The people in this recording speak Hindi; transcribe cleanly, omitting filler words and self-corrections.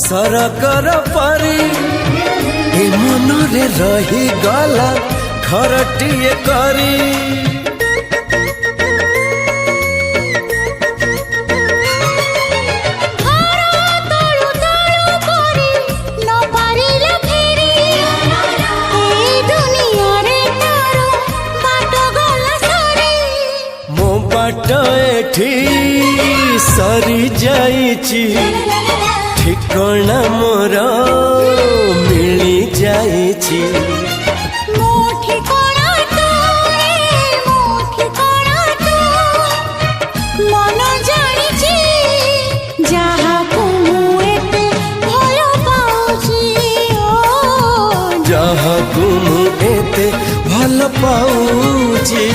सरकर परी ए मनरे रही गला घरटिए करी एठी सरी जाइची ठिकाना मोर मिली जाइची मन जानिची जहाको एते भल पाउची जहाको एते भल पाउची।